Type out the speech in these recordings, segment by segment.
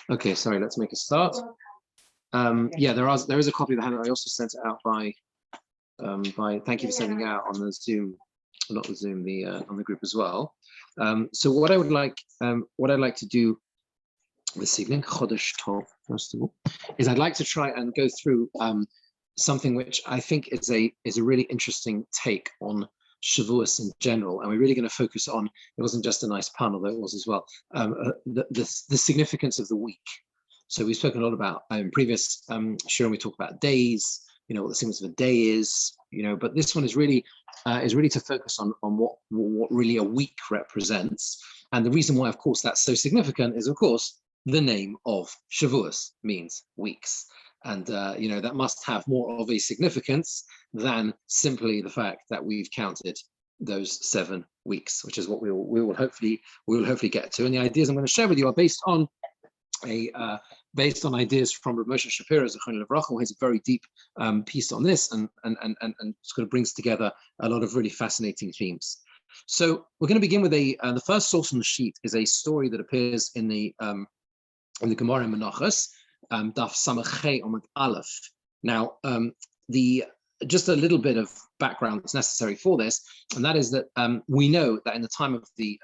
Okay, sorry, let's make a start. Yeah, there is a copy of the handout. I also sent it out by thank you for sending it out on the Zoom, not the Zoom, on the group as well. So what I'd like to do this evening, Chodesh Tov, first of all, is I'd like to try and go through something which I think is a really interesting take on Shavuos in general, and we're really going to focus on, it wasn't just a nice pun, although it was as well, the significance of the week. So we've spoken a lot about in previous Shiur, we talked about days, what the significance of a day is, but this one is really to focus on what really a week represents. And the reason why, of course, that's so significant is, of course, the name of Shavuos means weeks. And, that must have more of a significance than simply the fact that we've counted those 7 weeks, which is what we will hopefully get to. And the ideas I'm going to share with you are based on ideas from Rav Moshe Shapiro, Zechron Livracha, who has a very deep piece on this, and sort of brings together a lot of really fascinating themes. So we're going to begin with the first source on the sheet is a story that appears in the Gemara in Menachos, Daf Samachay Omid Aleph. Now, just a little bit of background that's necessary for this, and that is that we know that in the time of the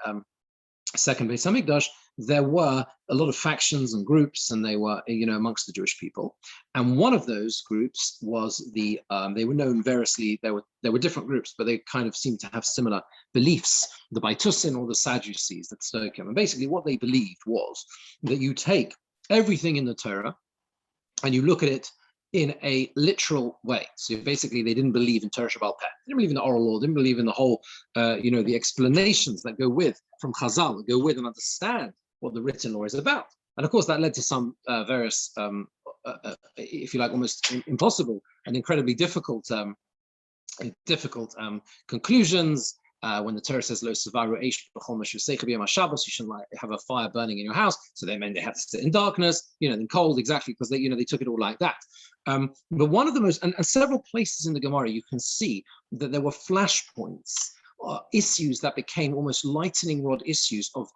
second Beis Hamikdash, there were a lot of factions and groups, and they were, amongst the Jewish people. And one of those groups was they were known variously. There were different groups, but they kind of seemed to have similar beliefs. The Baitusin or the Sadducees, that Stoicism. And basically, what they believed was that you take everything in the Torah and you look at it in a literal way. So basically, they didn't believe in Torah Shabbal Peh. They didn't believe in the oral law. Didn't believe in the whole, the explanations that go with from Chazal, that go with and understand what the written law is about. And of course, that led to some various, if you like, almost impossible and incredibly difficult conclusions. When the Torah says, "Lo savaru eish b'chol meshuseicha b'yom haShabbos," you shouldn't have a fire burning in your house. So they meant they had to sit in darkness, in cold, exactly, because they took it all like that. But one of the most, and several places in the Gemara, you can see that there were flashpoints, issues that became almost lightning rod issues of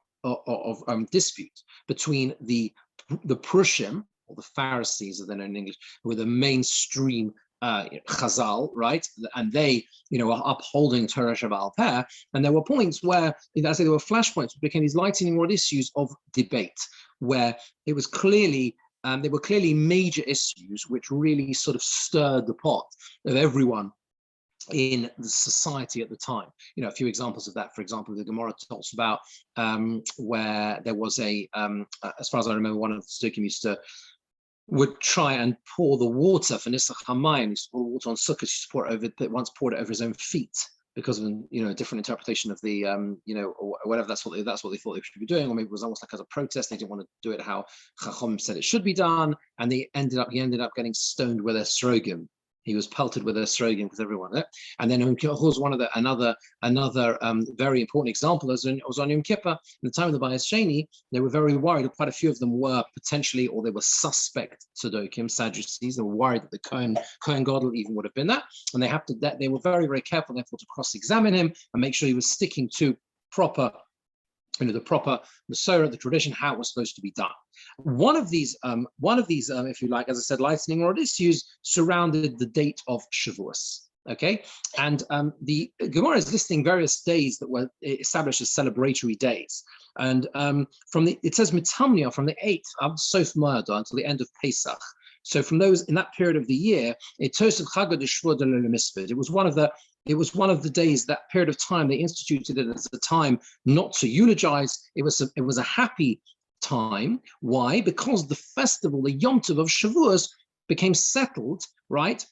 dispute between the Prushim, or the Pharisees, as they're known in English, who were the mainstream Chazal, right? And they, are upholding Torah Shabbal Peh. And there were points where, there were flashpoints, which became these lightning rod issues of debate, where it was clearly, there were clearly major issues which really sort of stirred the pot of everyone in the society at the time. A few examples of that. For example, the Gemara talks about where there was as far as I remember, one of the Stoicism would try and pour the water for Nisach Hamayim. He used to pour the water on Sukkot. He used to pour it over, but once poured it over his own feet because of a different interpretation of the or whatever. That's what they thought they should be doing, or maybe it was almost like as a protest. They didn't want to do it how Chacham said it should be done, and he ended up getting stoned with a srogim. He was pelted with a srogim because everyone did. And then Yom Kippur was another very important example. Was on Yom Kippur. In the time of the Bayis Sheni, they were very worried. Quite a few of them were potentially, or they were suspect Tzaddokim, Sadducees. They were worried that the Kohen Gadol even would have been that. And they were very, very careful, therefore, to cross-examine him and make sure he was sticking to the proper Masorah, the tradition, how it was supposed to be done. One of these, if you like, as I said, lightning rod issues surrounded the date of Shavuos. Okay, and the Gemara is listing various days that were established as celebratory days, and it says Mitamnia from the 8th of Sof Moed until the end of Pesach. So from those in that period of the year, it was one of the days, that period of time, they instituted it as a time not to eulogize. It was a happy time. Why? Because the festival, the Yom Tov of Shavuos, became settled, right?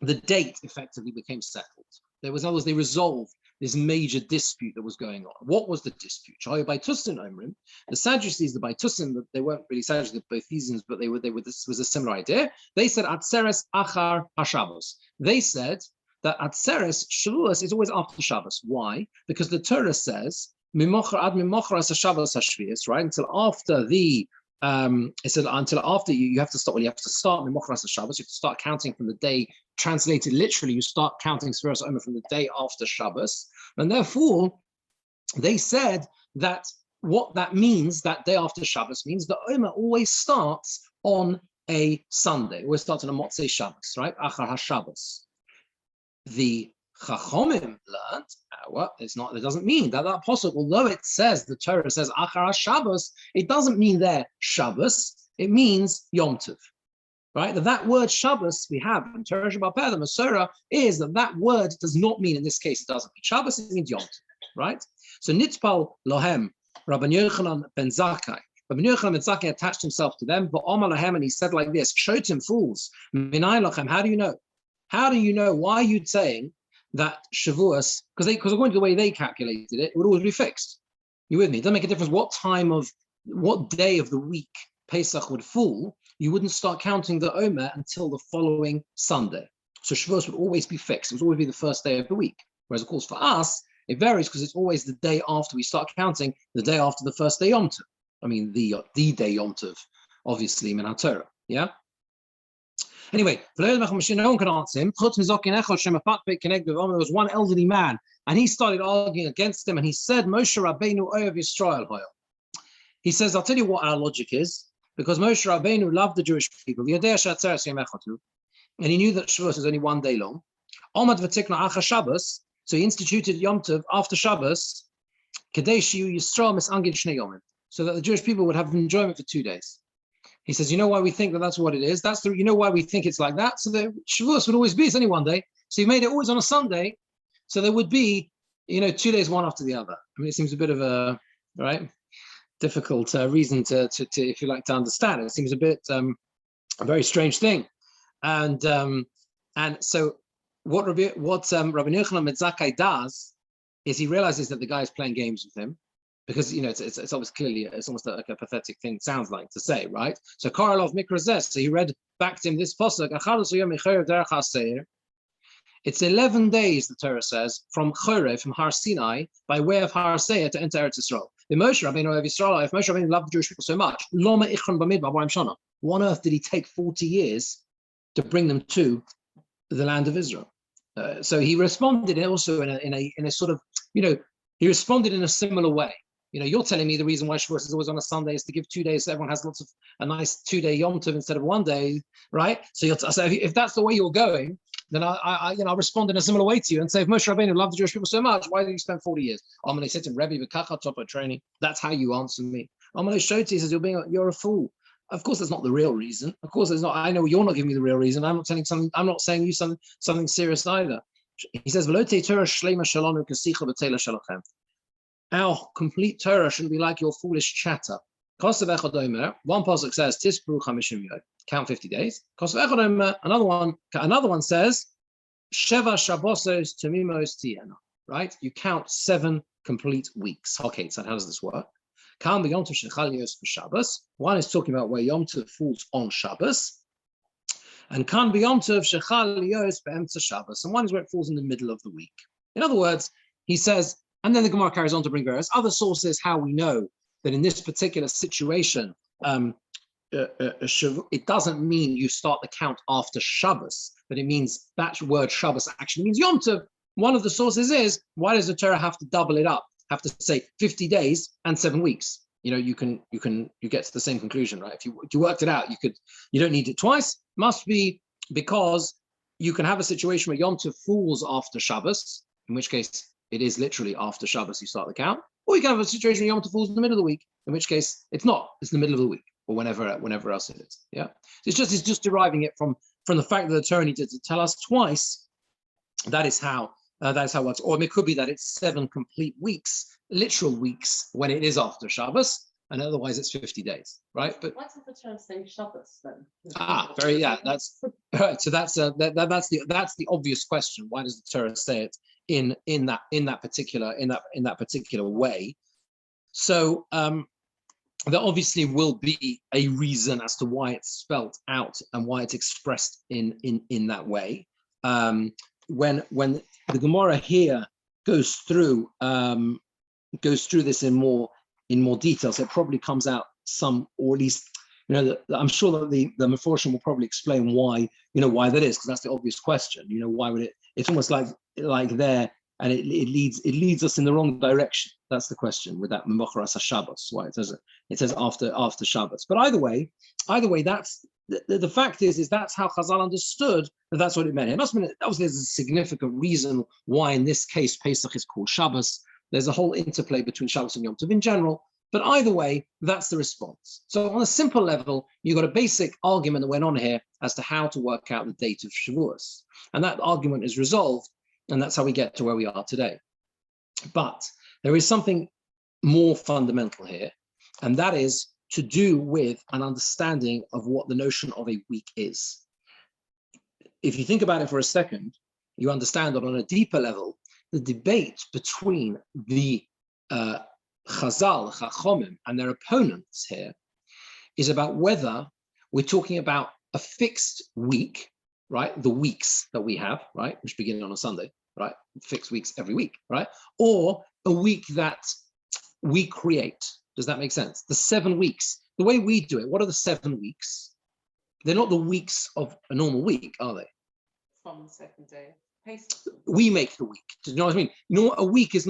The date effectively became settled. There was, in other words, they resolved this major dispute that was going on. What was the dispute? The Sadducees, the Baitusin, they weren't really Sadducees, the Boethesians, but they were. This was a similar idea. They said Atzeres Achar HaShabbos. They said that Atzeres Shavuos is always after Shabbos. Why? Because the Torah says Mimocher ad Mimocher as Shabbos Hashvius, right? Until after the it said until after you have to start. Well, you have to start Mimocher as Shabbos. You have to start counting from the day. Translated literally, you start counting Sfiras Omer from the day after Shabbos, and therefore they said that what that means, that day after Shabbos, means the Omer always starts on a Sunday, always starts on a Motzei Shabbos, right? Achar HaShabbos. The Chachomim learned, it's not. It doesn't mean that possible. Although it says, the Torah says Achar HaShabbos, it doesn't mean there Shabbos. It means Yom Tov, right? That word Shabbos we have in Torah Shabbat Peh, the Masorah, is that word does not mean, in this case, it doesn't mean Shabbos, it means Yom Tov, right? So Nitpal Lohem, Rabban Yochanan ben Zakkai. Rabban Yochanan ben Zakkai attached himself to them, but Omar Lohem, and he said like this, Shotim fools, Minai Lochem, how do you know? How do you know? Why are you saying that Shavuos, because according to the way they calculated it, it would always be fixed. You with me? It doesn't make a difference what day of the week Pesach would fall. You wouldn't start counting the Omer until the following Sunday. So Shavuos would always be fixed. It would always be the first day of the week. Whereas, of course, for us, it varies because it's always the day after we start counting, the day after the first day Yom Tov. I mean, the day Yom Tov, obviously, Min HaTorah. Yeah? Anyway, no one can answer him. There was one elderly man, and he started arguing against him, and he said, Moshe Rabbeinu Oyev Yisrael Hoyel. He says, I'll tell you what our logic is, because Moshe Rabbeinu loved the Jewish people, and he knew that Shavuos is only one day long. So he instituted Yom Tov after Shabbos, so that the Jewish people would have enjoyment for 2 days. He says, you know why we think that that's what it is? You know why we think it's like that? So the Shavuos would always be, it's only one day. So he made it always on a Sunday. So there would be, 2 days, one after the other. I mean, it seems a bit of a, right, difficult reason to, if you like, to understand. It seems a bit, a very strange thing. And so what Rabbi Yochanan ben Zakkai does is he realizes that the guy is playing games with him. Because it's obviously clearly it's almost like a pathetic thing. Sounds like to say, right? So Karalov Mikrazes. So he read back to him this pasuk. It's 11 days, the Torah says, from Choreh, from Har Sinai, by way of Har Seir to enter Eretz Yisrael. The Moshe Rabbeinu of Yisrael. If Moshe Rabbeinu loved the Jewish people so much, Loma Ichron B'Midbar B'Rayim Shana. Why on earth did he take 40 years to bring them to the land of Israel? So he responded also in a sort of he responded in a similar way. You're telling me the reason why Shavuos is always on a Sunday is to give 2 days so everyone has a nice 2-day Yom Tov instead of 1 day, right? So if that's the way you're going, then I'll respond in a similar way to you and say, if Moshe Rabbeinu loved the Jewish people so much, why did he spend 40 years? I'm going to sit in Rebbe V'Kachat Topa training. That's how you answer me. I'm going to show to you, says you're a fool. Of course, that's not the real reason. Of course, it's not. I know you're not giving me the real reason. I'm not telling something. I'm not saying you something serious either. He says, our complete Torah shouldn't be like your foolish chatter. One pasuk says, count 50 days. Another one says, Sheva Shabbosos Temimos Tiena. Right? You count 7 complete weeks. Okay, so how does this work? One is talking about where Yom Tov falls on Shabbos, and Kan Yom Tov Shechal Yos Be'emtza Shabbos, and one is where it falls in the middle of the week. In other words, he says. And then the Gemara carries on to bring various other sources, how we know that in this particular situation, it doesn't mean you start the count after Shabbos, but it means that word Shabbos actually means Yom Tov. One of the sources is, why does the Torah have to double it up, have to say 50 days and 7 weeks? You get to the same conclusion, right? If you worked it out, you don't need it twice. Must be because you can have a situation where Yom Tov falls after Shabbos, in which case, it is literally after Shabbos you start the count, or you can have a situation where Yom Tov falls in the middle of the week, in which case it's not. It's the middle of the week, or whenever else it is. Yeah, it's just deriving it from the fact that the Torah needed to tell us twice. That is how it works. Or it could be that it's 7 complete weeks, literal weeks, when it is after Shabbos, and otherwise it's 50 days, right? But why does the Torah say Shabbos then? That's right. So that's the obvious question. Why does the Torah say it in that particular way? So there obviously will be a reason as to why it's spelt out and why it's expressed in that way. When the Gemara here goes through this in more detail, so it probably comes out some, or at least I'm sure that the Meforshim will probably explain why that is, because that's the obvious question. Why would it? It's almost like they're and it leads us in the wrong direction. That's the question with that Memocharas HaShabbos. Why it says after Shabbos. But either way, that's the fact is that's how Chazal understood that that's what it meant. It must have been, obviously there's a significant reason why in this case Pesach is called Shabbos. There's a whole interplay between Shabbos and Yom Tov in general. But either way, that's the response. So on a simple level, you've got a basic argument that went on here as to how to work out the date of Shavuos. And that argument is resolved, and that's how we get to where we are today. But there is something more fundamental here, and that is to do with an understanding of what the notion of a week is. If you think about it for a second, you understand that on a deeper level, the debate between the Chazal, Chachomim, and their opponents here is about whether we're talking about a fixed week, right? The weeks that we have, right? Which begin on a Sunday, right? Fixed weeks every week, right? Or a week that we create. Does that make sense? The 7 weeks, the way we do it, what are the 7 weeks? They're not the weeks of a normal week, are they? From the second day. We make the week. Do you know what I mean? You know what? A week is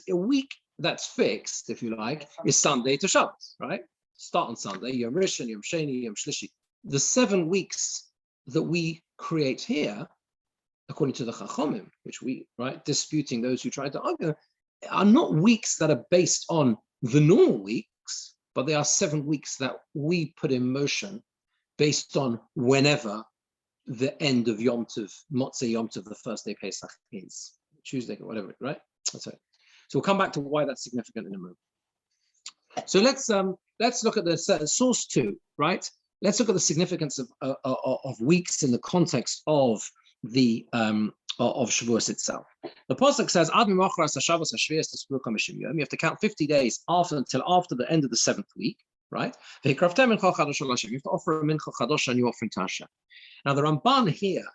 a week that's fixed, if you like, is Sunday to Shabbos, right? Start on Sunday, Yom Rishon, Yom Sheni, Yom Shlishi. The 7 weeks that we create here, according to the Chachomim, which we, right, disputing those who try to argue, are not weeks that are based on the normal weeks, but they are 7 weeks that we put in motion based on whenever the end of Yom Tov, Motzei Yom Tov, the first day Pesach is, Tuesday or whatever, right? That's it. So we'll come back to why that's significant in a moment. So let's look at the source 2, right? Let's look at the significance of weeks in the context of the of Shavuos itself. The pasuk says, "Ad mimachras haShabbos hashvius tisperu chamishim yom." You have to count 50 days until after the end of the 7th week, right? You have to offer a mincha chadosh and you offering to Hashem. Now the Ramban here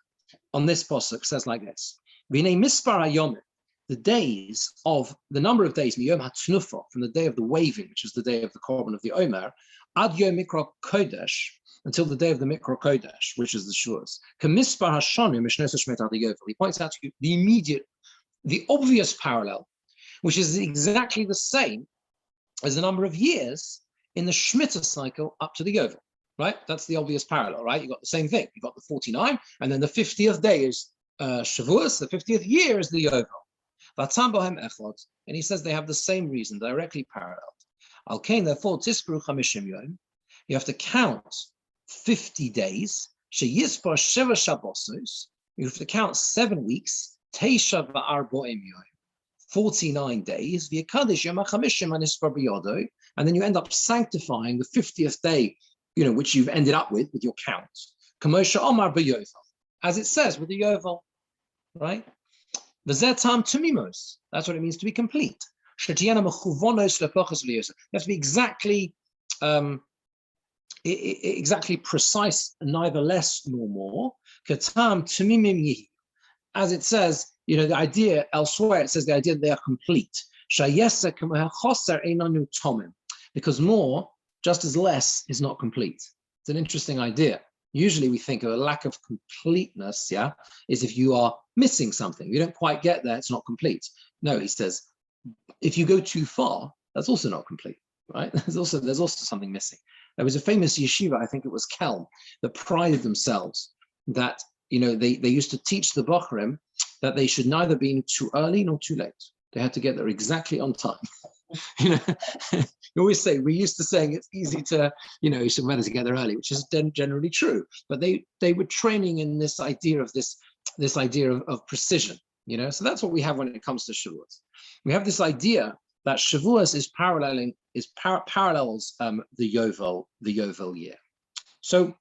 on this pasuk says like this: "V'nei mispar hayomim." The days of the number of days, miyom hatnufa, from the day of the waving, which is the day of the korban of the Omer, ad yom mikra kodesh, until the day of the mikra kodesh, which is the Shuas. Kamispar hashanim mishnos shmet ad yovel. He points out to you the obvious parallel, which is exactly the same as the number of years in the Shemitah cycle up to the Yovel, right? That's the obvious parallel, right? You've got the same thing. You've got the 49, and then the 50th day is Shavuos, the 50th year is the Yovel. And he says they have the same reason, directly paralleled. Al-Kain, therefore, tisperu chamishim yom. You have to count 50 days. Sheyispar sheva shabbosos. You have to count 7 weeks. Teisha va'arboim yom. 49 days. V'yakadesh yom ha'chamishim anispar b'yodo. And then you end up sanctifying the 50th day, which you've ended up with your count. Kamosha omar b'yovel. As it says with the yovel, right? V'zetam tumimos. That's what it means to be complete. You have to be exactly precise, neither less nor more. As it says, the idea elsewhere, it says the idea that they are complete. Because more, just as less, is not complete. It's an interesting idea. Usually we think of a lack of completeness, is if you are missing something. You don't quite get there, it's not complete. No, he says, if you go too far, that's also not complete, right? There's also something missing. There was a famous yeshiva, I think it was Kelm, that prided themselves that, they used to teach the Bochrim that they should neither be too early nor too late. They had to get there exactly on time. You always say, we're used to saying it's easy to, you should better to get there early, which is generally true. But they were training in this idea of this idea of precision, So that's what we have when it comes to Shavuos. We have this idea that Shavuos parallels the Yovel year. So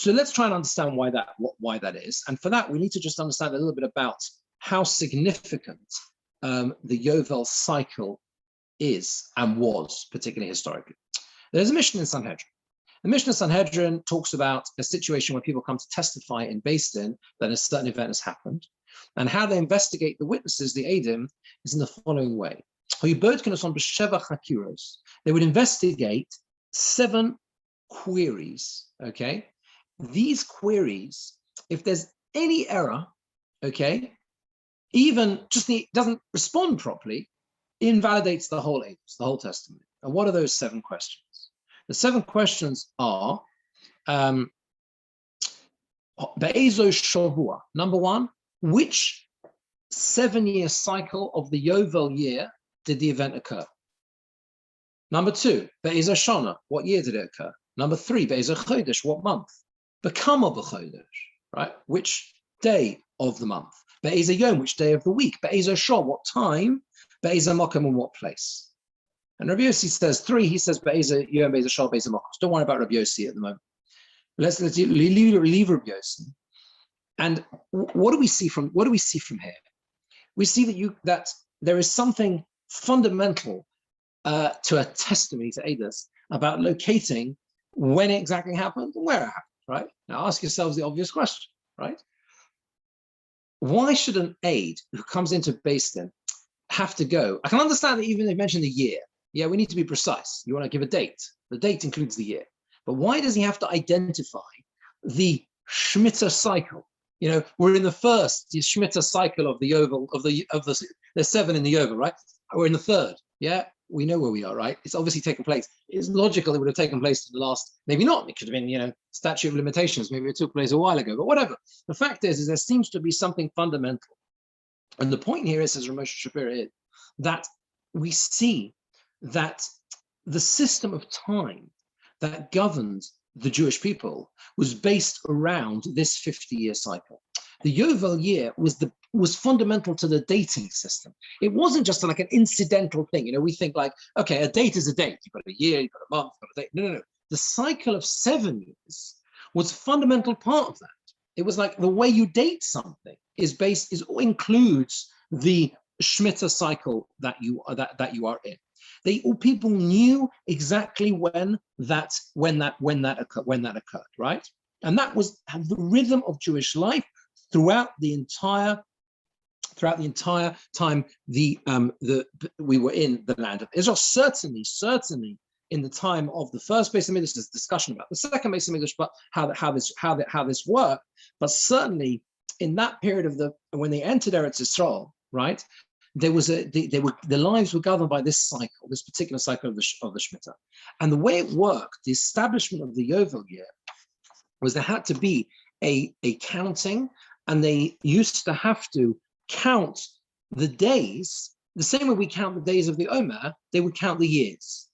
let's try and understand why that is. And for that, we need to just understand a little bit about how significant the Yovel cycle is and was, particularly historically. There's a Mishnah in Sanhedrin. The Mishnah Sanhedrin talks about a situation where people come to testify in Beis Din that a certain event has happened, and how they investigate the witnesses, the Eidim, is in the following way. They would investigate 7 queries, okay? These queries, if there's any error okay, even just doesn't respond properly, invalidates the whole Eidos, the whole Testament. And what are those 7 questions? The 7 questions are, Be'ezo Shavua. Number 1, which 7-year cycle of the Yovel year did the event occur? Number 2, Be'ezo Shana. What year did it occur? Number 3, Be'ezo Chodesh. What month? Bekama b'Chodesh, right? Which day of the month? Be'ezo Yom. Which day of the week? Be'ezo Shor. What time? Be'ezo Mokum. In what place? And Rabbi Yossi says 3. He says Be'ezo Yom, Be'ezo Shor, Be'ezo Mokum. Don't worry about Rabbi Yossi at the moment. Let's leave Rabbi Yossi. And what do we see from here? We see that there is something fundamental to a testimony to Eidos about locating when it exactly happened and where it happened, right? Now ask yourselves the obvious question, right? Why should an aide who comes into Beis Din have to go? I can understand that even they mentioned the year. Yeah, we need to be precise. You want to give a date. The date includes the year. But why does he have to identify the Shemitah cycle? You know, we're in the first Shemitah cycle of the Yovel, there's 7 in the Yovel, right? We're in the 3rd. Yeah, we know where we are, right? It's obviously taken place. It's logical it would have taken place in the last, maybe not. It could have been, statute of limitations. Maybe it took place a while ago, but whatever. The fact is there seems to be something fundamental. And the point here is, as Rosh Chodesh is, that we see that the system of time that governed the Jewish people was based around this 50-year cycle. The Yovel year was fundamental to the dating system. It wasn't just like an incidental thing. We think like, okay, a date is a date. You've got a year, you've got a month, you've got a date. No. The cycle of 7 years was a fundamental part of that. It was like the way you date something includes the Shemitah cycle that you are in. People knew exactly when that occurred, right? And that was the rhythm of Jewish life throughout the entire time we were in the land of Israel. Certainly in the time of the first Beis Hamikdash, there's discussion about the second Beis Hamikdash, but how this worked. But certainly in that period when they entered Eretz Yisrael, right? The lives were governed by this cycle, this particular cycle of the Shemitah. And the way it worked, the establishment of the Yovel year, was there had to be a counting, and they used to have to count the days, the same way we count the days of the Omer, they would count the years.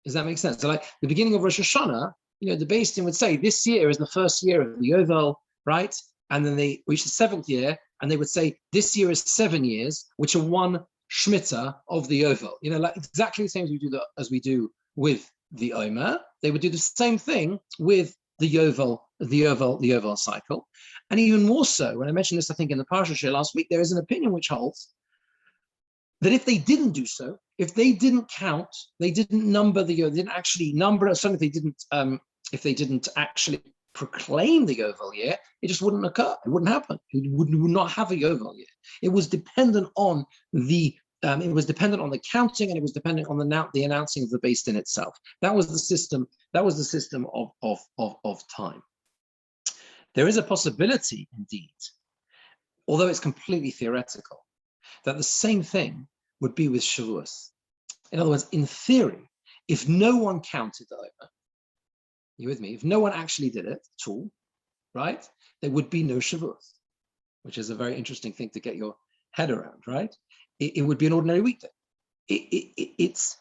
Does that make sense? So like the beginning of Rosh Hashanah, the Beis Din would say, this year is the first year of the Yovel, right? And then they reach the 7th year, and they would say, this year is 7 years, which are 1 Shemitah of the Yovel. Like exactly the same as we do with the Omer. They would do the same thing with the Yovel cycle. And even more so, when I mentioned this, I think in the Parsha share last week, there is an opinion which holds that if they didn't do so, if they didn't count, they didn't number the Yovel, they didn't actually number, certainly if they didn't actually proclaim the Yovel year, it just wouldn't occur. It wouldn't happen. It would not have a Yovel year. It was dependent on the counting, and it was dependent on the announcing of the Beis Din itself. That was the system. That was the system of time. There is a possibility, indeed, although it's completely theoretical, that the same thing would be with Shavuos. In other words, in theory, if no one counted the Omer, you with me? If no one actually did it at all, right, there would be no Shavuos, which is a very interesting thing to get your head around, right? It would be an ordinary weekday. It's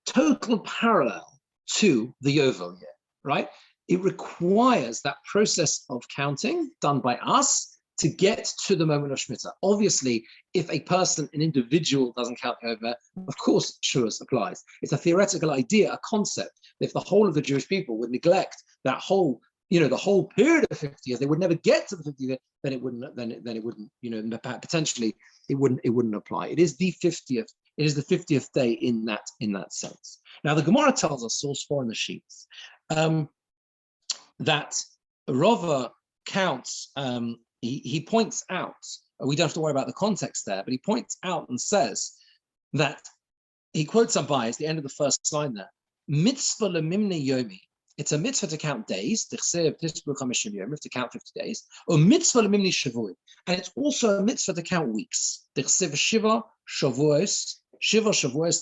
total parallel to the Yovel year, right? It requires that process of counting done by us to get to the moment of Shemitah. Obviously, if an individual doesn't count over, of course, Shavuos applies. It's a theoretical idea, a concept. If the whole of the Jewish people would neglect that whole, the whole period of 50 years, they would never get to the 50 years, then it wouldn't, potentially it wouldn't apply. It is the 50th. It is the 50th day in that sense. Now the Gemara tells us, source 4 in the sheets, that Rava counts. He points out, we don't have to worry about the context there, but he points out and says that he quotes Abai at the end of the first line there. Mitzvah lemimne yomi it's a mitzvah to count days. You have to count 50 days. Or mitzvah lemimni shavuot, and it's also a mitzvah to count weeks. Shiva shavuos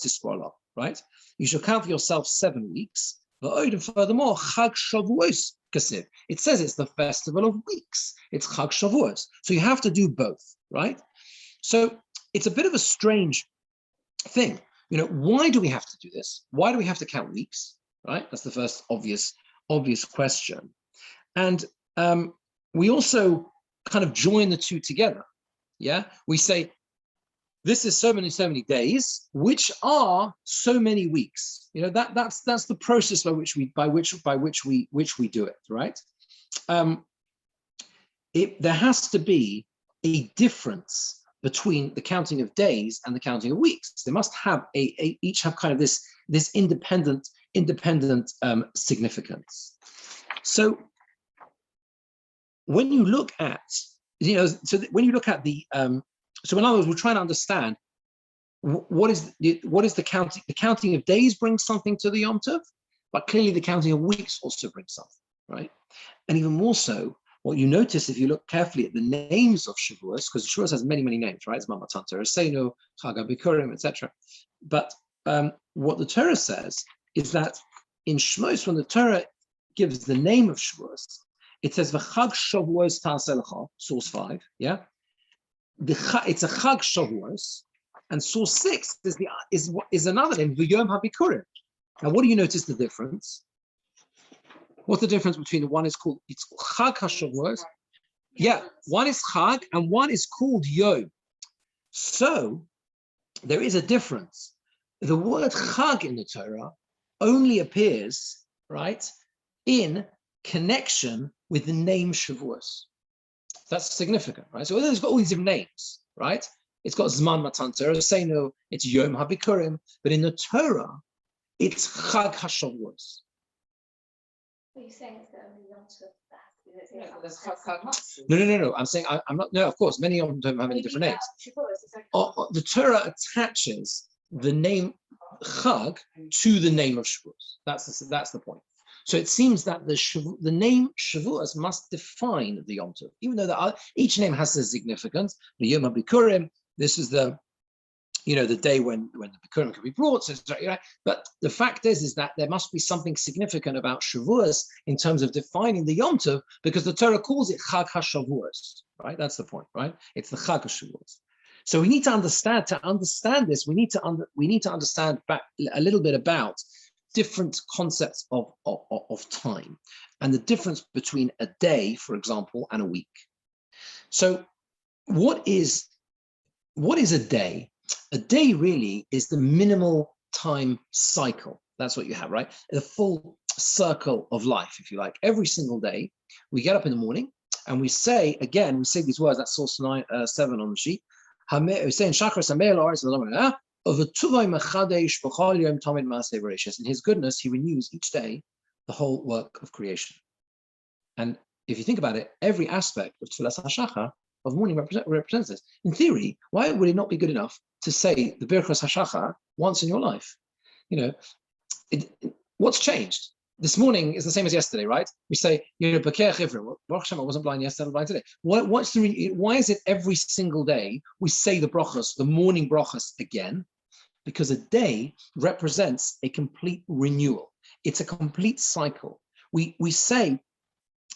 tispola. Right? You should count for yourself 7 weeks. And furthermore, Chag Shavuos kasiv. It says it's the festival of weeks. It's Chag Shavuos. So you have to do both, right? So it's a bit of a strange thing. Why do we have to do this? Why do we have to count weeks? Right? That's the first obvious question. And we also kind of join the two together. Yeah, we say this is so many days, which are so many weeks. That's the process by which we do it, right? There has to be a difference between the counting of days and the counting of weeks. They must have each have kind of this independent significance. So when you look at when you look at the so in other words, we're trying to understand what is the counting. The counting of days brings something to the Yom Tov, but clearly the counting of weeks also brings something, right? And even more so, what you notice if you look carefully at the names of Shavuos, because Shavuos has many names, right? It's Matan Torah, Seinu, Chag HaBikurim, etc. But what the Torah says is that in Shmos, when the Torah gives the name of Shavuos, it says V'chag Shavuos Ta'aseh Lecha, source 5, yeah. It's a Chag Shavuos, and source 6 is another name, V'yom HaBikurim. Now, what do you notice the difference? What's the difference between the one is called Chag HaShavuos? Yeah, one is Chag and one is called Yom. So there is a difference. The word Chag in the Torah only appears, right, in connection with the name Shavuos. That's significant, right? So it's got all these different names, right? It's got Zman Matan Torah, Seinu, it's Yom HaBikurim, but in the Torah, it's Chag HaShavuos. Are you saying it's the only Yom Tov No. I'm saying I'm not. No, of course, many of them don't have any different names. The Torah attaches the name Chag to the name of Shavuos. That's the point. So it seems that the name Shavuos must define the Yom Tov, even though each name has a significance. The Yom HaBikurim, this is the day when the Bikurim can be brought. So, but the fact is that there must be something significant about Shavuos in terms of defining the Yom Tov, because the Torah calls it Chag HaShavuos, right? That's the point, right? It's the Chag HaShavuos. So we need to understand. To understand this, we need to understand back a little bit about different concepts of time and the difference between a day, for example, and a week. So, what is a day? A day really is the minimal time cycle. That's what you have, right? The full circle of life, if you like. Every single day, we get up in the morning and we say these words. That's source 7 on the sheet. We say in Shachar in His goodness, He renews each day the whole work of creation. And if you think about it, every aspect of Tfilas HaShachar of morning represents this. In theory, why would it not be good enough to say the Birchos HaShachar once in your life? What's changed? This morning is the same as yesterday, right? We say, Baruch Hashem, I wasn't blind yesterday, I'm blind today. Why is it every single day we say the brachos, the morning brachos again? Because a day represents a complete renewal. It's a complete cycle. We say,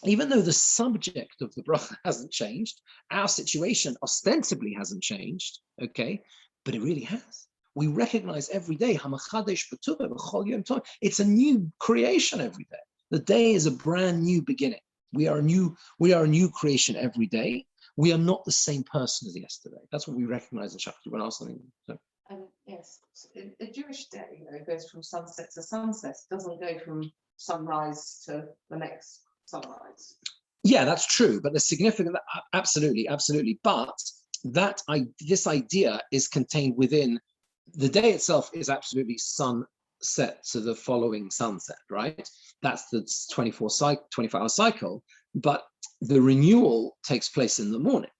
even though the subject of the bracha hasn't changed, our situation ostensibly hasn't changed, okay? But it really has. We recognize every day, it's a new creation every day. The day is a brand new beginning. We are a new creation every day. We are not the same person as yesterday. That's what we recognize in Shachar. You want to ask something? So. Yes, a Jewish day, it goes from sunset to sunset. It doesn't go from sunrise to the next sunrise. Yeah, that's true, but the significant, absolutely. But this idea is contained within the day itself. Is absolutely sunset to the following sunset, right? That's the 24-hour cycle. But the renewal takes place in the morning,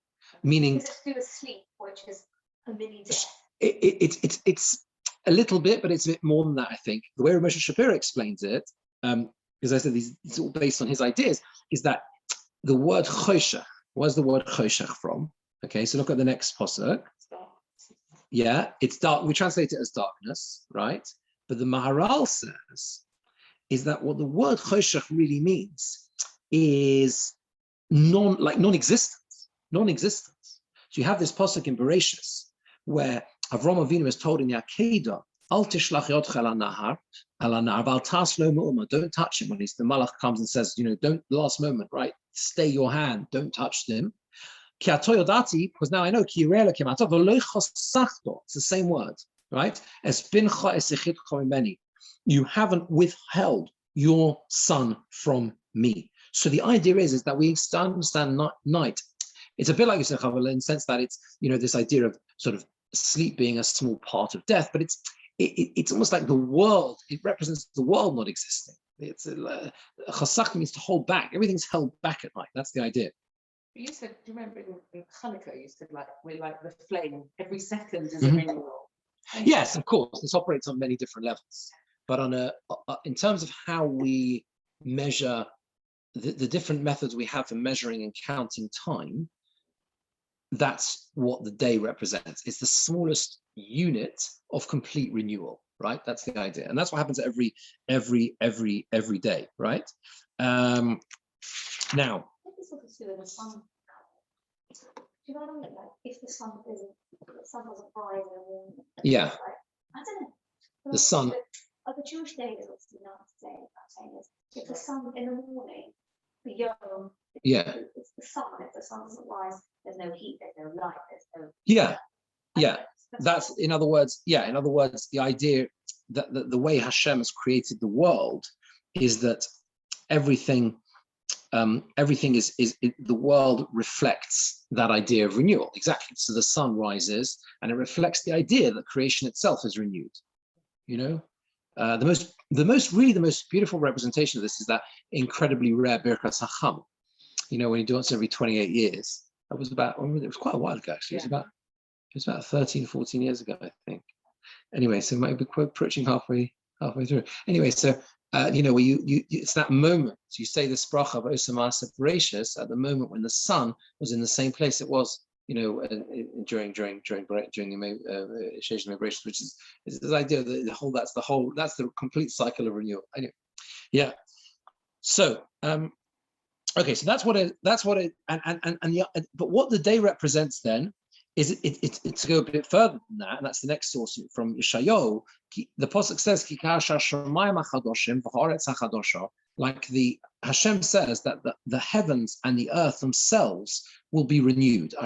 meaning it's to do with sleep, which is a mini day. It's a little bit, but it's a bit more than that. I think the way Moshe Shapiro explains it. because I said it's all based on his ideas, is that the word choshech, where's the word choshech from? Okay, so look at the next pasuk. Yeah, it's dark. We translate it as darkness, right? But the Maharal says is that what the word choshech really means is non-existence. So you have this pasuk in Bereshis where Avram Avinu is told in the Akedah, Al tishlach yodcha ala nahar, val tas lo me'uma. Don't touch him when the malach comes and says, don't, last moment, right? Stay your hand, don't touch them. Ki atoyodati, because now I know, ki yireh Elokim atav v'lo chosachto. It's the same word, right? Es bincha esichitcha mimeni. You haven't withheld your son from me. So the idea is that we understand night. It's a bit like you said, Chaval, in the sense that it's, this idea of sort of sleep being a small part of death, but it's almost like the world. It represents the world not existing. It's chasach means to hold back. Everything's held back at night. That's the idea. You said, do you remember in Hanukkah, you said we're like the flame, every second is a renewal. Yes, of course. This operates on many different levels. But in terms of how we measure the different methods we have for measuring and counting time, that's what the day represents. It's the smallest unit of complete renewal, right? That's the idea. And that's what happens every day, right? Now, the sun. Do you know what I mean? Like if the sun doesn't rise in the morning. Yeah. Like, I don't know. The sun. The Jewish day is obviously not saying this. If the sun in the morning, the yom, it's the sun. If the sun doesn't rise, there's no heat, there's no light, there's no. Yeah. That's in other words, the idea that the way Hashem has created the world is that everything is the world reflects that idea of renewal. Exactly. So the sun rises and it reflects the idea that creation itself is renewed. The most beautiful representation of this is that incredibly rare Birkas Hacham. When you do it every 28 years. It was quite a while ago, actually. It was about 13, 14 years ago, I think. Anyway, so it might be approaching halfway through. Anyway, so where it's that moment. You say this bracha of Osama Bereshis at the moment when the sun was in the same place it was, during the Sheish Bereshis, which is this idea that that's the complete cycle of renewal. Anyway, yeah. So okay, so that's what it but what the day represents then is it's to go a bit further than that, and that's the next source from Yeshayahu. The pasuk says, like the Hashem says that the heavens and the earth themselves will be renewed. Your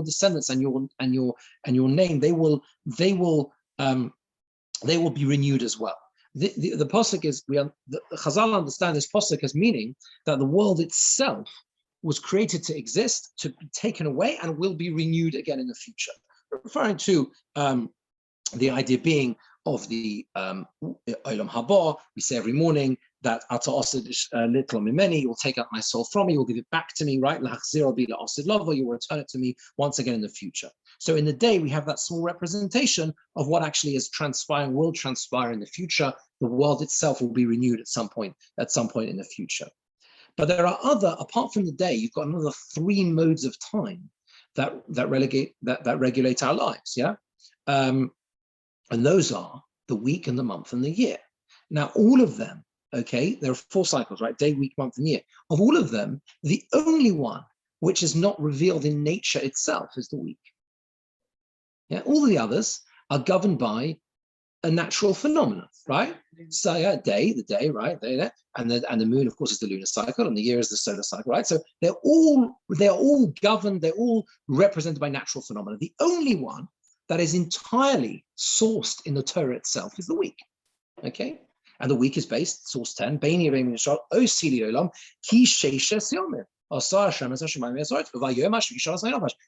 descendants and your name, they will be renewed as well. The pasuk is the Chazal understand this pasuk as meaning that the world itself was created to exist, to be taken away, and will be renewed again in the future. Referring to the idea being of the Olam Haba, we say every morning that Ata Osid Little Mimeni, you will take out my soul from me, you will give it back to me, right? L'achziro bi la'osid lavo, you will return it to me once again in the future. So in the day, we have that small representation of what actually is transpiring, will transpire in the future. The world itself will be renewed at some point in the future. But there are apart from the day, you've got another 3 modes of time that regulate our lives, yeah? And those are the week and the month and the year. Now, all of them, okay, there are 4 cycles, right? Day, week, month, and year. Of all of them, the only one which is not revealed in nature itself is the week. Yeah, all the others are governed by a natural phenomenon, right? So the day, right? And the moon, of course, is the lunar cycle, and the year is the solar cycle, right? So they're all governed, they're all represented by natural phenomena. The only one that is entirely sourced in the Torah itself is the week. Okay? And the week is based, source 10, Beini Reim Yishal, O Sili Olam, Ki Sheisha Siomer.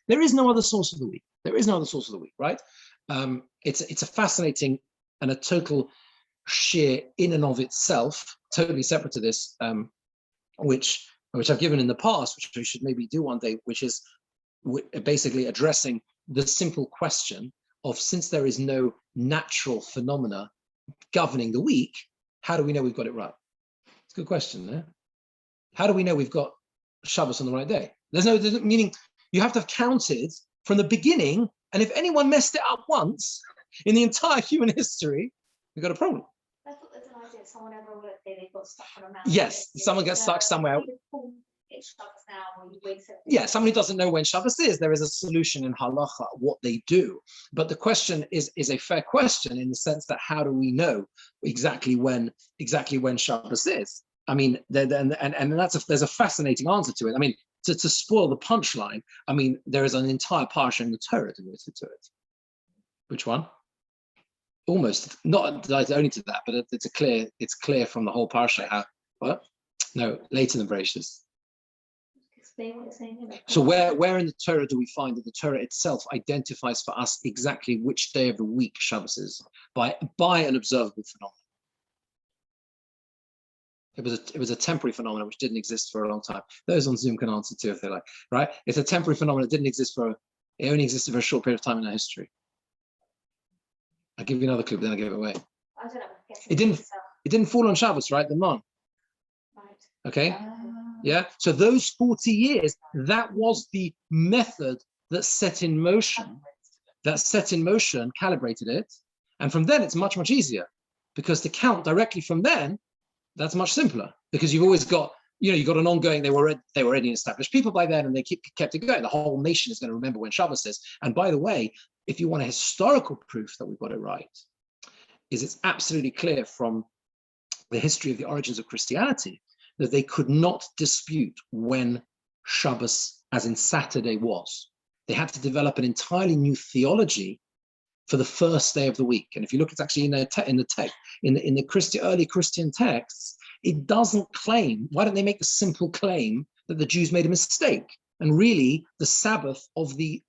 There is no other source of the week. Right? It's a fascinating and a total sheer in and of itself, totally separate to this, which I've given in the past, which we should maybe do one day, which is basically addressing the simple question of, since there is no natural phenomena governing the week, how do we know we've got it right? It's a good question, yeah? How do we know we've got Shabbos on the right day? There's meaning you have to have counted from the beginning, and if anyone messed it up once in the entire human history, we've got a problem. I thought there's an idea someone ever worked there, they got stuck on a mountain. Yes, someone gets stuck somewhere. It's Shabbos now, or you wait 7 Yeah, someone who doesn't know when Shabbos is, there is a solution in halacha, what they do. But the question is a fair question in the sense that how do we know exactly when Shabbos is? I mean, there's a fascinating answer to it. I mean, to spoil the punchline, I mean, there is an entire parsha in the Torah devoted to it. Which one? Almost, not only to that, but it's clear from the whole parsha how, what? No, later than Bereshis. Explain what you're saying. So where in the Torah do we find that the Torah itself identifies for us exactly which day of the week Shabbos is by an observable phenomenon? It was a temporary phenomenon which didn't exist for a long time. Those on Zoom can answer too if they like, right? It's a temporary phenomenon that didn't exist it only existed for a short period of time in our history. I'll give you another clue, but then I'll give it away. I don't know. It didn't fall on Shabbos, right? The Mon. Right. Okay. Yeah. So those 40 years, that was the method that set in motion, calibrated it. And from then it's much, much easier because to count directly from then, that's much simpler because you've always got, you've got an ongoing, they were already established people by then and they kept it going. The whole nation is going to remember when Shabbos is. And by the way, if you want a historical proof that we've got it right, it's absolutely clear from the history of the origins of Christianity that they could not dispute when Shabbos, as in Saturday, was. They had to develop an entirely new theology for the first day of the week. And if you look, it's actually in the early Christian texts, it doesn't claim. Why don't they make the simple claim that the Jews made a mistake? And really, the Sabbath of the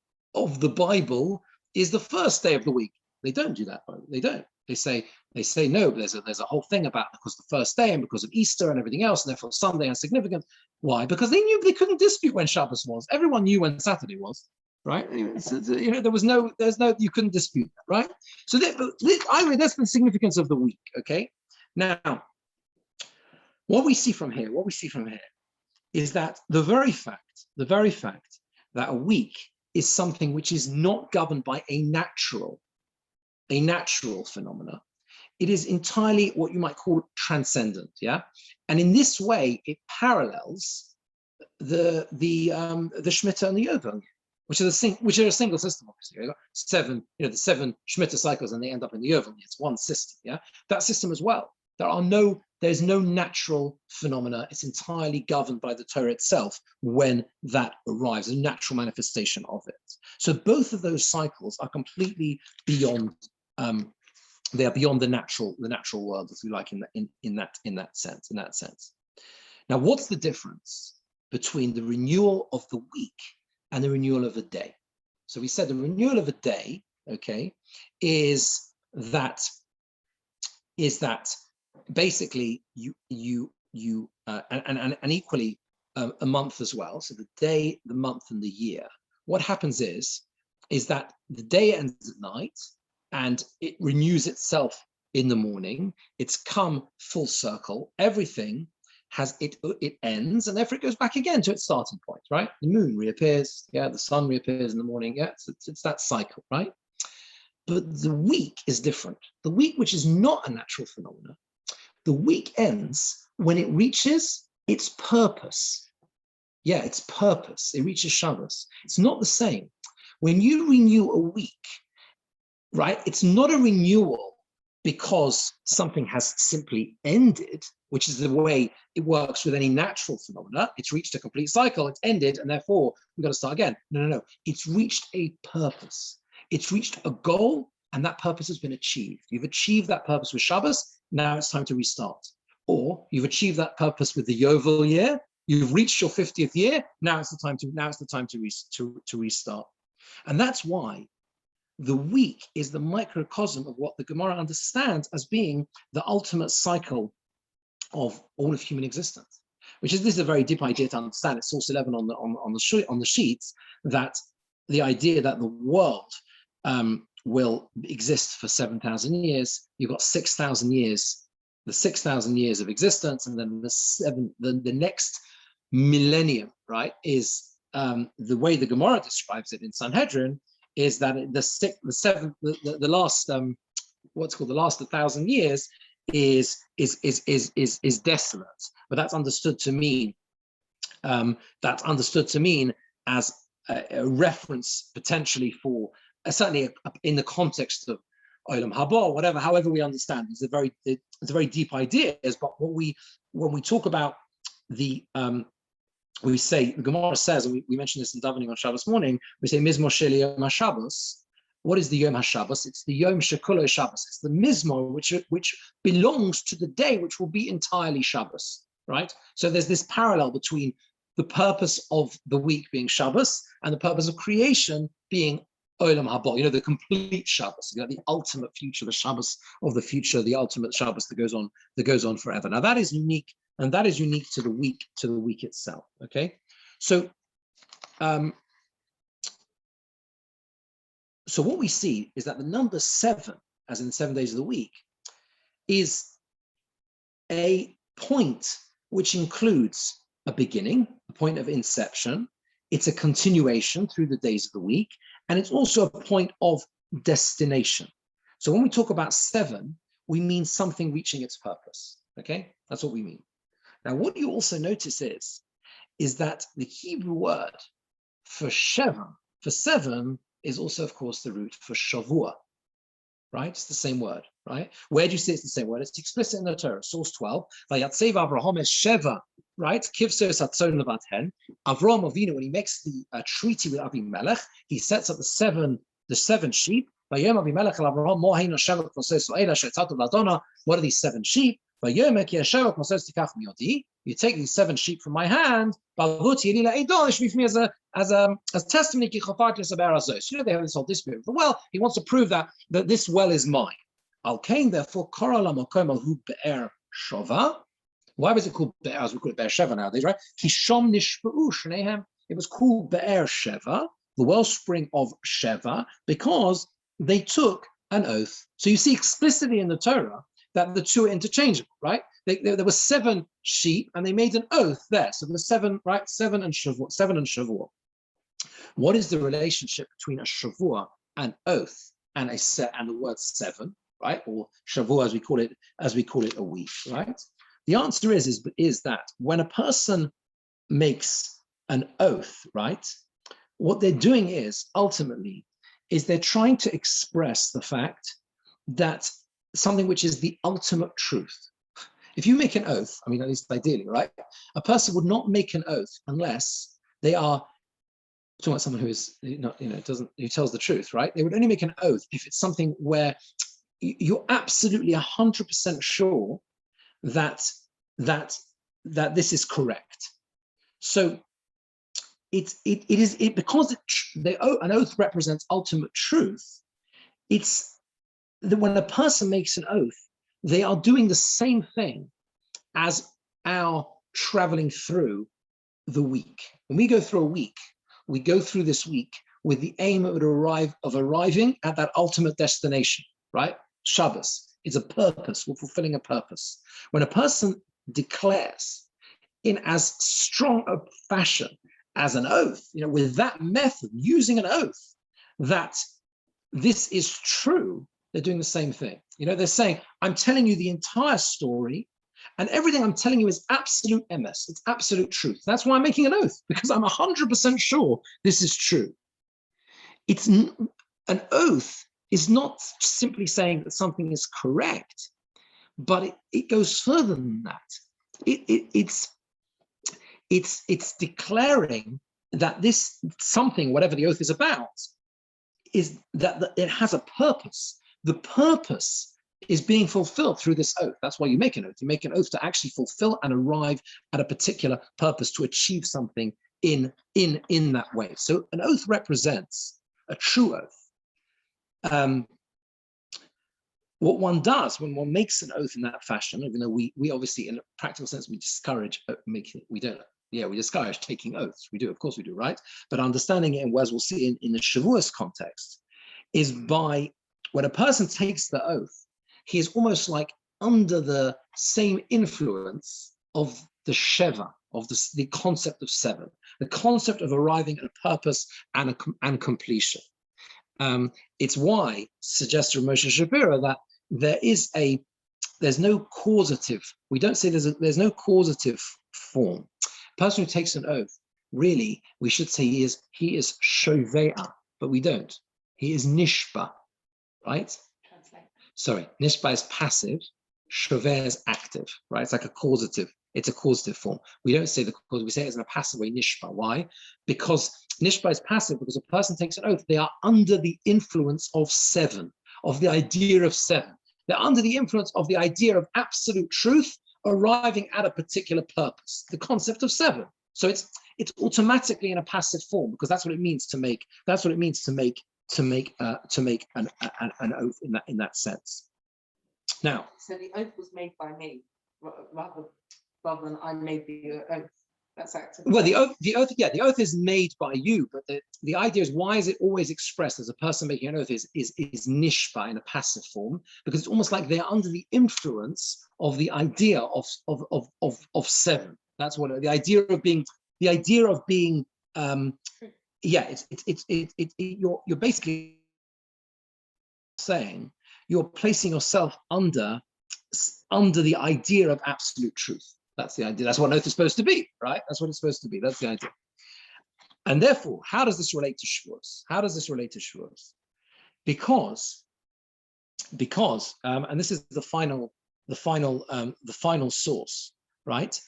Bible is the first day of the week. They don't do that. They don't. They say no. There's a whole thing about because the first day and because of Easter and everything else, and therefore Sunday has significance. Why? Because they knew they couldn't dispute when Shabbos was. Everyone knew when Saturday was, right? There's no, you couldn't dispute that, right? So that's the significance of the week. Okay. Now, what we see from here is that the very fact that a week is something which is not governed by a natural phenomena. It is entirely what you might call transcendent, yeah. And in this way, it parallels the Shemitah and the Yovel, which are a single system. Obviously, you've got the 7 Shemitah cycles, and they end up in the Yovel. It's one system, yeah. That system as well. There's no natural phenomena. It's entirely governed by the Torah itself when that arrives, a natural manifestation of it. So both of those cycles are completely beyond. They are beyond the natural world, if you like, in that sense. Now, what's the difference between the renewal of the week and the renewal of a day? So we said the renewal of a day, okay, is that basically you and equally a month as well. So the day, the month, and the year. What happens is that the day ends at night and it renews itself in the morning. It's come full circle. Everything it ends, and therefore it goes back again to its starting point, right? The moon reappears, yeah, the sun reappears in the morning, yeah, it's that cycle, right? But the week is different. The week, which is not a natural phenomenon, the week ends when it reaches its purpose. Yeah, its purpose. It reaches Shabbos. It's not the same. When you renew a week, right, it's not a renewal because something has simply ended, which is the way it works with any natural phenomena. It's reached a complete cycle, it's ended, and therefore we've got to start again. No. It's reached a purpose. It's reached a goal, and that purpose has been achieved. You've achieved that purpose with Shabbos, now it's time to restart. Or you've achieved that purpose with the Yovel year, you've reached your 50th year, now it's the time to restart. And that's why the week is the microcosm of what the Gemara understands as being the ultimate cycle of all of human existence. This is a very deep idea to understand. It's source 11 on the sheets, that the idea that the world will exist for 7,000 years. You've got 6,000 years, the 6,000 years of existence, and then the next millennium, right, is the way the Gemara describes it in Sanhedrin is that the last what's called the last 1,000 years is desolate, but that's understood to mean as a reference potentially for certainly in the context of Olam Haba, whatever, however we understand, it's a very deep ideas. But when we talk about the we say, the Gemara says, and we mentioned this in davening on Shabbos morning, we say Mizmor Shel Yom HaShabbos. What is the Yom HaShabbos? It's the Yom Shekulo Shabbos. It's the Mizmor which belongs to the day which will be entirely Shabbos, right? So there's this parallel between the purpose of the week being Shabbos and the purpose of creation being Olam Haba, the complete Shabbos, the ultimate future, the Shabbos of the future, the ultimate Shabbos that goes on forever. Now that is unique. And that is unique to the week itself. Okay, so what we see is that the number 7, as in the 7 days of the week, is a point which includes a beginning, a point of inception. It's a continuation through the days of the week, and it's also a point of destination. So when we talk about 7, we mean something reaching its purpose. Okay, that's what we mean. Now, what you also notice is that the Hebrew word for Sheva, for 7, is also, of course, the root for Shavua, right? It's the same word, right? Where do you see it's the same word? It's explicit in the Torah, source 12. Vayatsev Avraham es Sheva, right? Kivsos hatzon levat hen. Avraham Avinu, when he makes the treaty with Avimelech, he sets up the seven sheep. Vayom Avimelech el Avraham mohein Sheva kvosos oela shetzatu ladona. What are these 7 sheep? You take these 7 sheep from my hand, as testimony. They have this whole dispute with the well. He wants to prove that this well is mine. Therefore, why was it called Be'er, as we call it Be'er Sheva nowadays, right? It was called Be'er Sheva, the wellspring of Sheva, because they took an oath. So you see explicitly in the Torah that the two are interchangeable, right? There were 7 sheep, and they made an oath there. So the 7, right? 7 and Shavuot. What is the relationship between a Shavuot, an oath, and the word 7, right? Or Shavuot, as we call it a week, right? The answer is that when a person makes an oath, right? What they're doing is they're trying to express the fact that something which is the ultimate truth. If you make an oath, at least ideally, right? A person would not make an oath unless they are talking about someone who is who tells the truth, right? They would only make an oath if it's something where you're absolutely 100% sure that this is correct. So because an oath represents ultimate truth. It's that when a person makes an oath, they are doing the same thing as our traveling through the week. When we go through a week, we go through this week with the aim of arriving at that ultimate destination, right? Shabbos is a purpose. We're fulfilling a purpose. When a person declares in as strong a fashion as an oath, with that method, using an oath, that this is true, they're doing the same thing. They're saying, I'm telling you the entire story, and everything I'm telling you is absolute emes. It's absolute truth. That's why I'm making an oath, because I'm 100% sure this is true. An oath is not simply saying that something is correct, but it goes further than that. It's declaring that this something, whatever the oath is about, is that it has a purpose. The purpose is being fulfilled through this oath. That's why you make an oath. You make an oath to actually fulfill and arrive at a particular purpose, to achieve something in that way. So an oath represents a true oath. What one does when one makes an oath in that fashion, even though we obviously, in a practical sense, we discourage making, we discourage taking oaths. We do, of course we do, right? But understanding it, and as we'll see in the Shavuos context, is by when a person takes the oath, he is almost like under the same influence of the Sheva, of the concept of seven, the concept of arriving at a purpose and completion. It's why, suggests Moshe Shapiro, that there's no causative. We don't say there's no causative form. A person who takes an oath, really, we should say he is shove'a, but we don't. He is nishba, right? Translate. Sorry, nishba is passive, shove'a is active, right? It's like a causative. It's a causative form. We don't say the cause, we say it as in a passive way, nishba. Why? Because nishba is passive, because a person takes an oath, they are under the influence of seven, of the idea of seven. They're under the influence of the idea of absolute truth arriving at a particular purpose, the concept of seven. So it's automatically in a passive form, because that's what it means to make. That's what it means to make an oath in that sense. Now, So the oath was made by me, rather than I made the oath. That's active. Well, the oath is made by you, but the idea is, why is it always expressed as a person making an oath is nishba in a passive form? Because it's almost like they're under the influence of the idea of seven. That's what the idea of being. You're basically saying you're placing yourself under the idea of absolute truth. That's the idea. That's what an oath is supposed to be, right? That's what it's supposed to be. That's the idea. And therefore, how does this relate to Shavuos? How does this relate to Shavuos? Because, and this is the final source, right?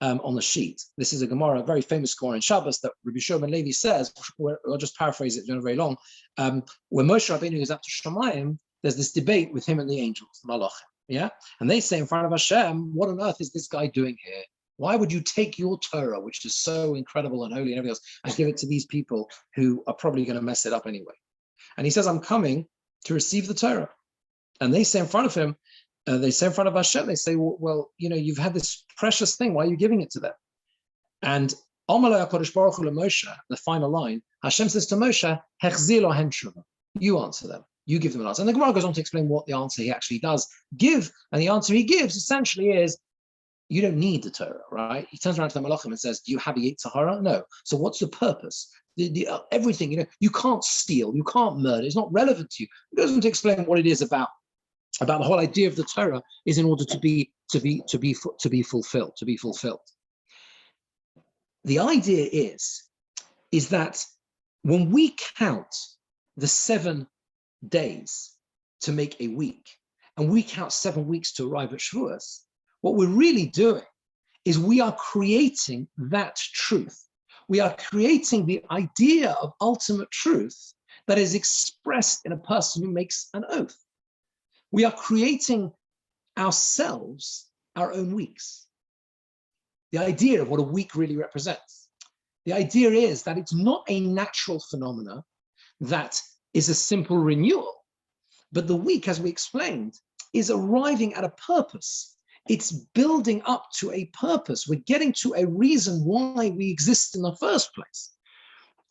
On the sheet. This is a Gemara, a very famous Gemara in Shabbos that Rabbi Shimon Levi says. I'll just paraphrase it, it's not very long. When Moshe Rabbeinu is up to Shamayim, there's this debate with him and the angels, the Malachim. Yeah, and they say in front of Hashem, what on earth is this guy doing here? Why would you take your Torah, which is so incredible and holy and everything else, and give it to these people who are probably going to mess it up anyway? And he says, I'm coming to receive the Torah. And they say in front of him, they say in front of Hashem, they say, well, you've had this precious thing. Why are you giving it to them? And Amalei HaKadosh Baruch Hu Moshe, the final line, Hashem says to Moshe, Hechzir lohen tshuva. You answer them. You give them an answer. And the Gemara goes on to explain what the answer he actually does give. And the answer he gives essentially is, you don't need the Torah, right? He turns around to the Malachim and says, do you have a Yetzer Hara? No. So what's the purpose? Everything, you can't steal, you can't murder. It's not relevant to you. He goes on to explain what it is about the whole idea of the Torah is in order to be fulfilled. The idea is that when we count the 7 days to make a week, and we count 7 weeks to arrive at Shavuos, what we're really doing is we are creating that truth. We are creating the idea of ultimate truth that is expressed in a person who makes an oath. We are creating ourselves our own weeks. The idea of what a week really represents. The idea is that it's not a natural phenomena that is a simple renewal, but the week, as we explained, is arriving at a purpose. It's building up to a purpose. We're getting to a reason why we exist in the first place.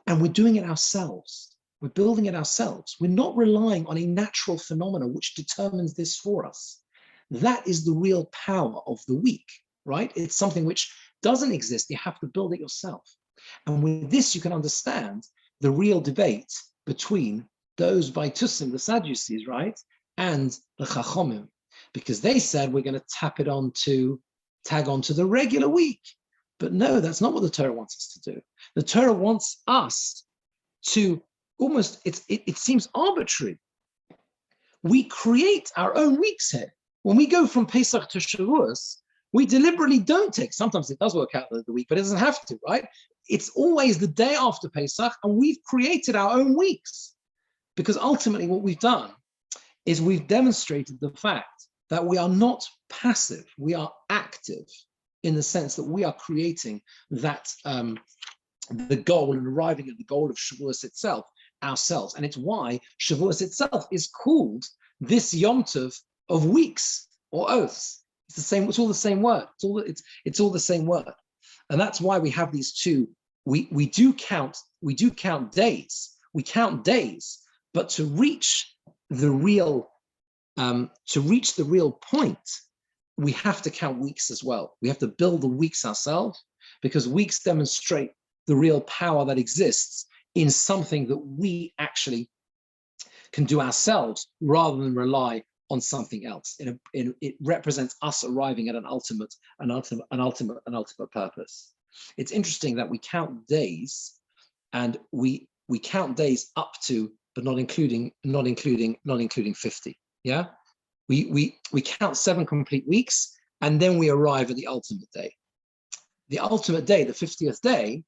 And we're doing it ourselves. We're building it ourselves. We're not relying on a natural phenomena which determines this for us. That is the real power of the week, right? It's something which doesn't exist. You have to build it yourself. And with this, you can understand the real debate between those Vaitusim, the Sadducees, right, and the Chachomim, because they said we're going to tag onto the regular week. But no, that's not what the Torah wants us to do. The Torah wants us to almost, it seems arbitrary. We create our own weeks here. When we go from Pesach to Shavuos, we deliberately don't take, sometimes it does work out the week, but it doesn't have to, right? It's always the day after Pesach, and we've created our own weeks. Because ultimately what we've done is we've demonstrated the fact that we are not passive, we are active, in the sense that we are creating that, the goal and arriving at the goal of Shavuos itself ourselves. And it's why Shavuos itself is called this Yom Tov of weeks or oaths. It's the same, it's all the same word. It's all the same word. And that's why we have these two, we do count days. We count days, But to reach the real point, we have to count weeks as well. We have to build the weeks ourselves, because weeks demonstrate the real power that exists in something that we actually can do ourselves rather than rely on something else. It represents us arriving at an ultimate purpose. It's interesting that we count days, and we count days up to, but not including 50. Yeah, we count 7 complete weeks, and then we arrive at the ultimate day. The ultimate day, the 50th day,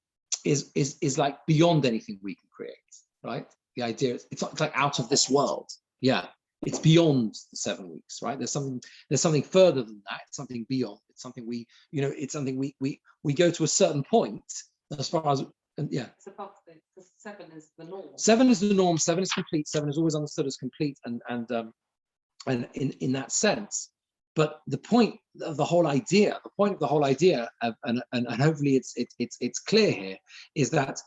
is like beyond anything we can create, right? The idea, it's like out of this world. Yeah, it's beyond the 7 weeks, right? There's something further than that. It's something beyond. It's something it's something we go to a certain point as far as, yeah. It's above because 7 is the norm. 7 is the norm. 7 is complete. 7 is always understood as complete, and in that sense. But the point of the whole idea, and hopefully it's clear here, is that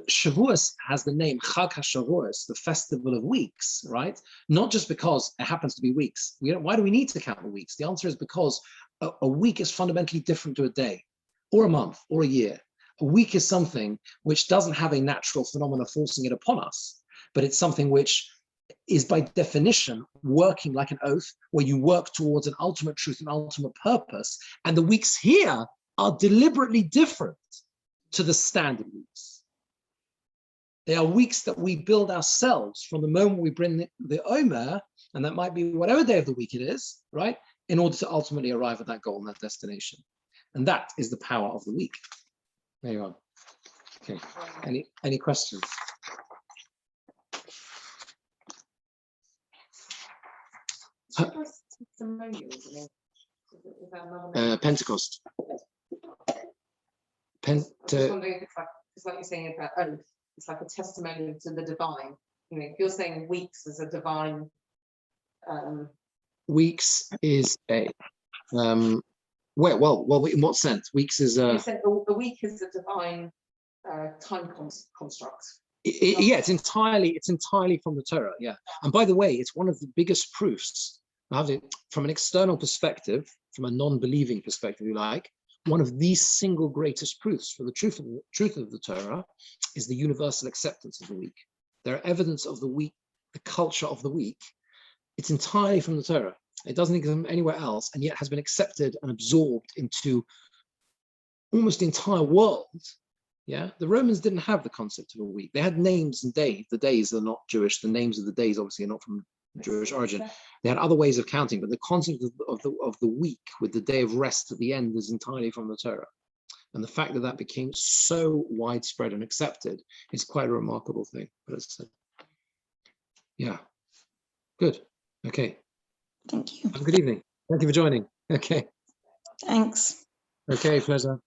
Shavuos has the name Chag HaShavuos, the festival of weeks, right? Not just because it happens to be weeks. Why do we need to count the weeks? The answer is because a week is fundamentally different to a day, or a month, or a year. A week is something which doesn't have a natural phenomena forcing it upon us, but it's something which is by definition working like an oath, where you work towards an ultimate truth and ultimate purpose. And the weeks here are deliberately different to the standard weeks. They are weeks that we build ourselves from the moment we bring the Omer, and that might be whatever day of the week it is, right? In order to ultimately arrive at that goal and that destination. And that is the power of the week. There you are. Okay. Any questions? Pentecost. I'm just wondering if it's like you're saying about oath, it's like a testimony to the divine. If you're saying weeks is a divine. Weeks is a well, in what sense? Weeks is a. You said a week is a divine time construct. Yeah, it's entirely from the Torah. Yeah, and by the way, it's one of the biggest proofs. From an external perspective, from a non-believing perspective, you like, one of the single greatest proofs for the truth of the Torah is the universal acceptance of the week. There are evidence of the week, the culture of the week. It's entirely from the Torah. It doesn't exist anywhere else, and yet has been accepted and absorbed into almost the entire world. Yeah, the Romans didn't have the concept of a week. They had names and days. The days are not Jewish. The names of the days obviously are not from Jewish origin. They had other ways of counting, but the concept of the week with the day of rest at the end is entirely from the Torah. And the fact that that became so widespread and accepted is quite a remarkable thing. But it's, yeah, good. Okay. Thank you. Have a good evening. Thank you for joining. Okay. Thanks. Okay, pleasure.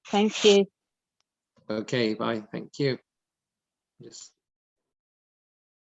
Thank you. Okay, bye. Thank you. Yes.